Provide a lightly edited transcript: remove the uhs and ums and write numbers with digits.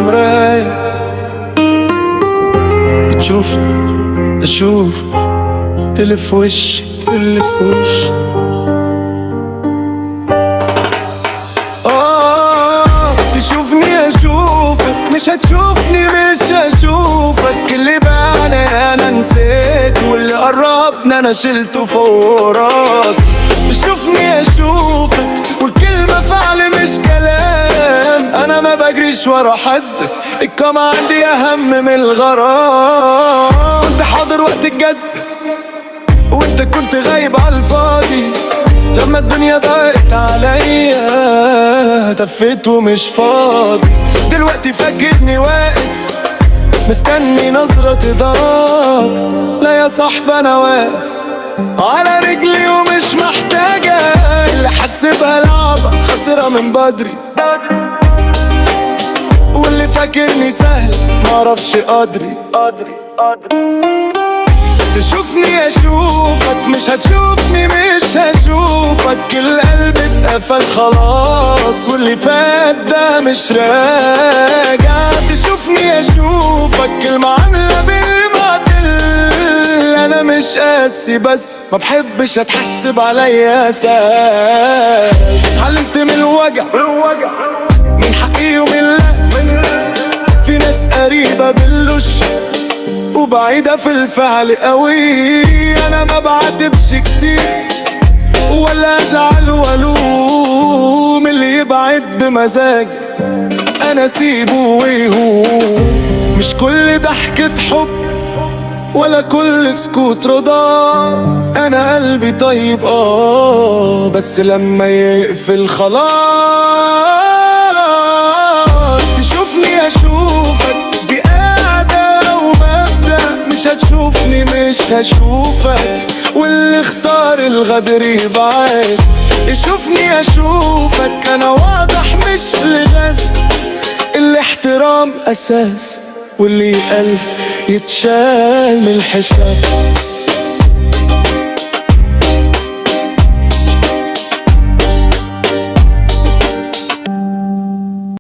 مراية تشوفني اشوف تلف وشي تلف وشي. تشوفني اشوفك مش هتشوفني مش هشوفك. اللي بعنا انا نسيت واللي قربنا انا شلته فوق راسي. تشوفني اشوفك والكلمة فعل مش كلام. انا ما بجريش ورا حد، الكلام عندي اهم من الغرام. انت حاضر وقت الجد وانت كنت غايب على الفاضي. لما الدنيا ضاقت عليا تفيت ومش فاضي. دلوقتي فاكرني واقف مستني نظرة تضاق. لا يا صاحبي انا واقف على رجلي ومش محتاجة. اللي حسبها لعبة خسرها من بدري، واللي فاكرني سهل معرفش قدري. تشوفني اشوفك مش هتشوفني مش هشوفك. القلب اتقفل خلاص واللي فات ده مش راجع. تشوفني اشوفك المعاملة بالمعدل. انا مش قاسي بس ما بحبش اتحسب عليا ساعات. اتعلمت من الوجع من حقي ومن لا. في ناس قريبة بالوش وبعيدة في الفعل قوي. انا ما بعاتبش كتير ولا ازعل والوم. اللي يبعد بمزاج انا سيبه ويهوم. مش كل ضحكة حب ولا كل سكوت رضا. انا قلبي طيب بس لما يقفل خلاص. تشوفني اشوفك دي قاعدة ومبدأ. مش هتشوفني مش هشوفك واللي اختار الغدر يبعد. يشوفني اشوفك انا واضح مش لغز. الاحترام اساس واللي يقل يتشال من الحساب.